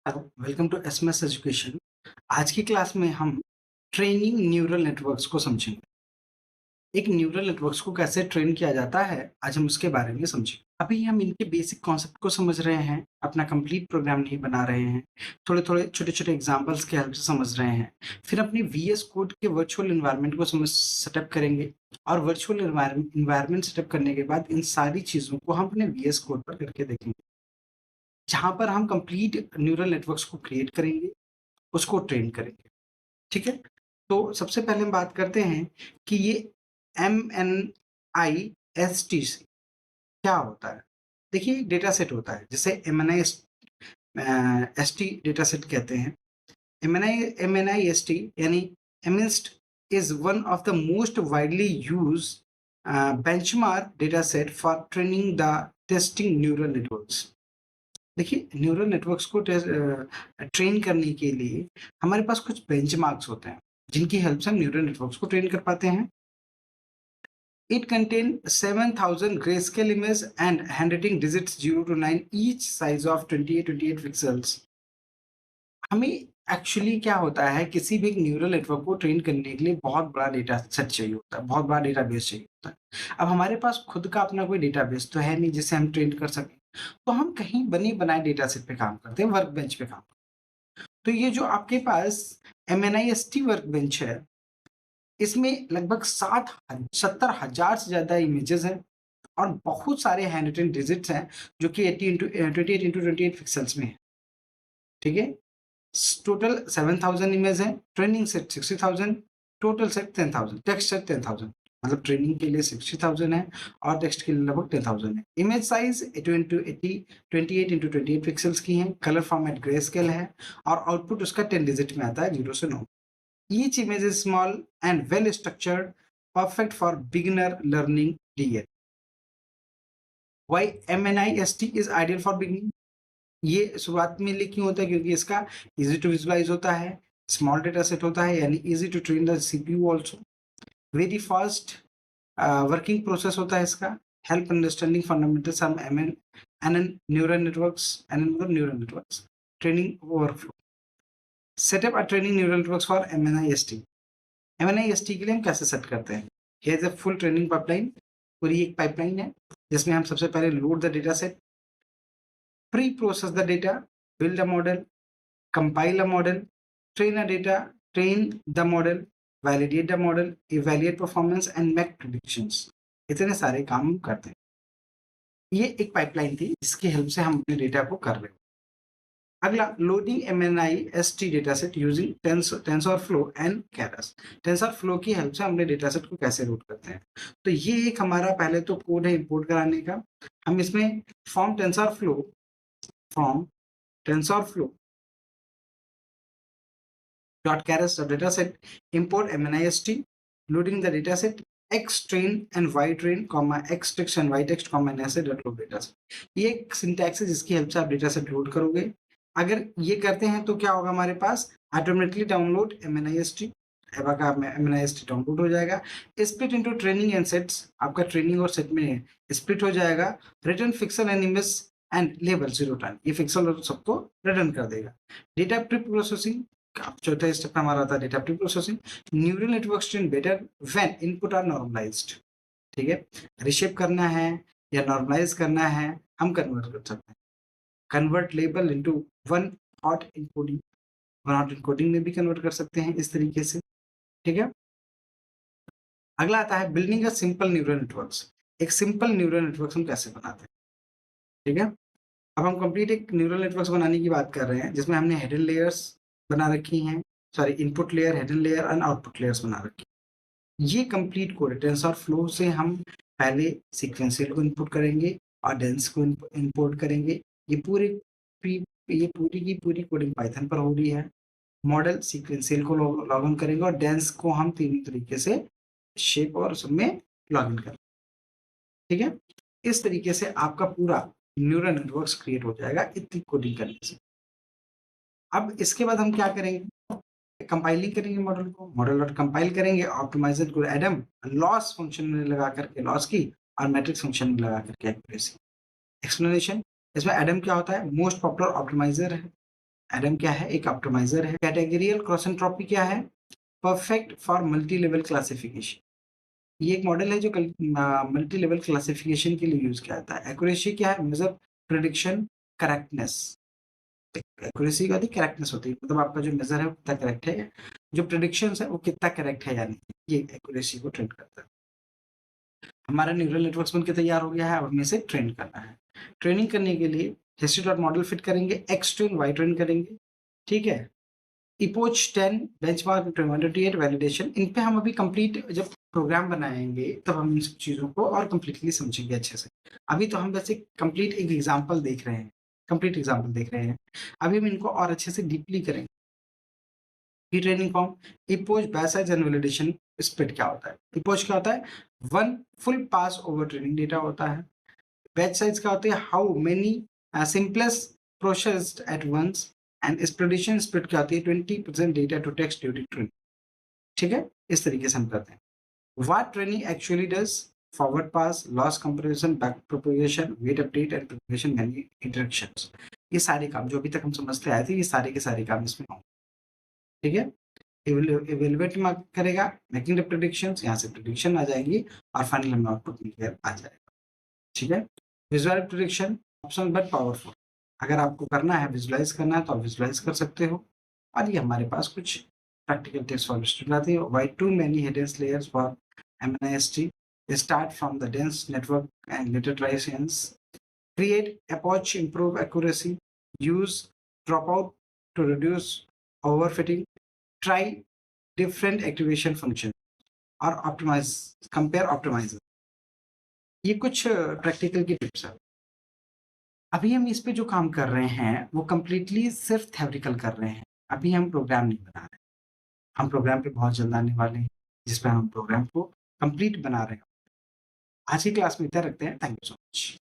Hello, welcome to SMS education. आज की class में हम ट्रेनिंग न्यूरल नेटवर्क्स को समझेंगे। एक न्यूरल नेटवर्क्स को कैसे ट्रेन किया जाता है, आज हम उसके बारे में समझेंगे। अभी हम इनके बेसिक कॉन्सेप्ट को समझ रहे हैं, अपना कंप्लीट प्रोग्राम नहीं बना रहे हैं। थोड़े-थोड़े, छोटे-छोटे एग्जांपल्स के हेल्प से समझ रहे हैं। फिर अपनी वीएस कोड के वर्चुअल एनवायरनमेंट को समझ सेटअप करेंगे और वर्चुअल एनवायरनमेंट सेटअप करने के बाद इन सारी चीज़ों को हम अपने वीएस कोड पर करके देखेंगे। जहाँ पर हम कंप्लीट न्यूरल नेटवर्क्स को क्रिएट करेंगे, उसको ट्रेन करेंगे, ठीक है? तो सबसे पहले हम बात करते हैं कि ये एमएनआईएसटी से क्या होता है? देखिए, डेटा सेट होता है, जिसे एसटी डेटा सेट कहते हैं। एमएनआईएसटी यानी MNIST is one of the most widely used benchmark data set for training the testing neural networks. देखिए, न्यूरल नेटवर्क्स को ट्रेन करने के लिए हमारे पास कुछ बेंचमार्क्स होते हैं, जिनकी हेल्प से हम न्यूरल नेटवर्क्स को ट्रेन कर पाते हैं। It contain 7000 grayscale images and handwriting digits 0 to 9 each size of 28 pixels. हमें एक्चुअली क्या होता है, किसी भी एक न्यूरल नेटवर्क को ट्रेन करने के लिए बहुत बड़ा डेटा सेट चाहिए होता है, बहुत बड़ा डेटाबेस चाहिए होता है। अब हमारे पास खुद का अपना कोई डेटाबेस तो है नहीं जिसे हम ट्रेन कर सकें, तो हम कहीं बने बनाए डेटा सेट पे काम करते हैं, वर्क बेंच पे काम। तो ये जो आपके पास एमएनआईएसटी वर्क बेंच है, इसमें लगभग 70,000 से ज़्यादा इमेजेस हैं और बहुत सारे हैंड रिटन डिजिट्स हैं, जो कि 28 इंटू 28 पिक्सेल्स में है, ठीक है? टोटल 7,000 इमेज है, training set 60,000, total set 10,000, text set 10,000। मतलब ट्रेनिंग के लिए 60,000 है और टेक्स्ट के लिए लगभग 10,000 है। इमेज साइज 28 इंटू 28 पिक्सेल्स की है, कलर फॉर्मेट ग्रे स्केल है और आउटपुट उसका 10 डिजिट में आता है, 0 से 9। Each image is small and well structured, perfect for beginner learning DL. Why MNIST is ideal for beginning? ये शुरुआत में लिए क्यों होता है? क्योंकि इसका ईज़ी टू विजुअलाइज़ होता है, स्मॉल डेटा सेट होता है, यानी easy to train the CPU also, very fast working process होता है इसका, help understanding fundamentals of NN neural networks, NN मतलब neural networks, training workflow, setup a training neural networks for MNIST. MNIST के लिए हम कैसे सेट करते हैं? Here is a full training pipeline. पूरी एक पाइपलाइन है, जिसमें हम सबसे पहले load the data set, pre-process the data, build a model, compile a model, train the model, validate the model, evaluate performance and make predictions। इतने सारे काम हम करते हैं। ये एक पाइपलाइन थी जिसकी हेल्प से हम अपने डेटा को कर रहे हैं। अगला, loading MNIST data set using TensorFlow and Keras. TensorFlow की हेल्प से हमने डेटा सेट को कैसे लोड करते हैं? तो ये एक हमारा पहले तो कोड है इंपोर्ट कराने का। हम इसमें from TensorFlow .keras.dataset, import mnist, loading the dataset xtrain and ytrain, xtext and ytext, nasa.load dataset। ये एक सिंटैक्स है जिसकी हेल्प से आप डेटासेट लोड करोगे। अगर ये करते हैं तो क्या होगा, हमारे पास ऑटोमेटिकली डाउनलोड mnist, एबा mnist डाउनलोड हो जाएगा। Split into training and sets, आपका ट्रेनिंग और सेट में स्प्लिट हो जाएगा। Return pixel and image and label 0 time, ये पिक्सल और सबको रिटर्न कर देगा। डेटा प्री प्रोसेसिंग, चौथा स्टेप हमारा था data preprocessing. Neural networks train better when input are normalised, ठीक है? रिशेप करना है या नॉर्मलाइज करना है, हम कन्वर्ट कर सकते हैं। Convert label into one hot encoding, one hot encoding में भी कन्वर्ट कर सकते हैं इस तरीके से, ठीक है? अगला आता है building a simple neural networks. एक सिंपल न्यूरल नेटवर्क्स हम कैसे बनाते हैं, ठीक है? अब हम कंप्लीट एक न्यूरल नेटवर्क्स बनाने की बात कर रहे हैं, जिसमें हमने हिडन लेयर्स बना रखी हैं, sorry input layer, hidden layer and output layers बना रखी हैं। ये कंप्लीट कोड है। टेंसरफ्लो से हम पहले सीक्वेंशियल को इनपुट करेंगे और डेंस को इम्पोर्ट करेंगे। ये पूरी ये पूरी की पूरी कोडिंग पाइथन पर हो रही है। मॉडल सीक्वेंशियल को लॉग इन करेंगे और डेंस को हम तीनों तरीके से शेप और सबमें लॉग इन करेंगे, ठीक है? इस तरीके से आपका पूरा न्यूरल नेटवर्क्स क्रिएट हो जाएगा इतनी कोडिंग करने से। अब इसके बाद हम क्या करेंगे, कंपाइलिंग करेंगे मॉडल को, मॉडल डॉट कंपाइल करेंगे, ऑप्टिमाइजर को एडम लॉस फंक्शन में लगा करके लॉस की और मैट्रिक्स फंक्शन में लगा करके एक्यूरेसी। एक्सप्लेनेशन, इसमें एडम क्या होता है? मोस्ट पॉपुलर ऑप्टिमाइजर है, एडम क्या है? एक ऑप्टिमाइज़र है। कैटेगरियल क्रॉस एंट्रोपी क्या है? Perfect for multi level classification. ये एक मॉडल है जो मल्टी लेवल क्लासिफिकेशन के लिए यूज़ किया जाता है। एक्यूरेसी क्या है? Major prediction correctness. एक्यूरेसी का अधिक करेक्टनेस होती है, मतलब आपका जो मेजर है वो कितना करेक्ट है, जो प्रेडिक्शंस है वो कितना करेक्ट है या नहीं, ये एक्यूरेसी को ट्रेन करता है। हमारा न्यूरल नेटवर्क्स बन के तैयार हो गया है, अब हमें इसे ट्रेन करना है। ट्रेनिंग करने के लिए हिस्ट्री डॉट मॉडल फिट करेंगे, एक्स ट्रेन वाई ट्रेन करेंगे, ठीक है। इपोच 10 बेंचमार्क 28 वैलिडेशन, इन पे हम अभी कंप्लीट जब प्रोग्राम बनाएंगे तब हम इन सब चीज़ों को और कंप्लीटली समझेंगे अच्छे से। अभी तो हम वैसे कंप्लीट एक एग्जांपल देख रहे हैं, कंप्लीट एग्जांपल देख रहे हैं। अभी हम इनको और अच्छे से डीपली करेंगे। की training form, epoch batch size and validation split क्या होता है? इपोच क्या होता है? One full pass over training data होता है। बैच साइज क्या होती है? How many samples processed at once. And exploration split क्या होती है? 20% data to test during training. ठीक है, इस तरीके से हम करते हैं। What training actually does? Forward pass, loss comparison, back propagation, weight update and propagation many interactions. ये सारे काम जो अभी तक हम समझते आए थे, ये सारे के सारे काम इसमें होंगे। ठीक है, इवेलुएट करेगा, मेकिंग द प्रेडिक्शंस, यहाँ से प्रेडिक्शन आ जाएगी और फाइनल हमें आउटपुट क्लियर आ जाएगा। ठीक है, visual prediction option but powerful. अगर आपको करना है, विजुलाइज करना है तो आप विजुलाइज कर सकते हो। और ये हमारे पास कुछ प्रैक्टिकल टिप्स फॉर स्टूडेंट आती है। Why too many hidden layers for MNIST, start from the dense network and later try science, create approach improve accuracy, use dropout to reduce overfitting, try different activation function और optimize, compare optimizer। ये कुछ practical की tips है। अभी हम इस पे जो काम कर रहे हैं वो कंप्लीटली सिर्फ थ्योरिटिकल कर रहे हैं। अभी हम प्रोग्राम नहीं बना रहे। हम प्रोग्राम पे बहुत जल्द आने वाले हैं, जिसपे हम प्रोग्राम को कंप्लीट बना रहे हैं। आज की क्लास में इतना रखते हैं। Thank you so much.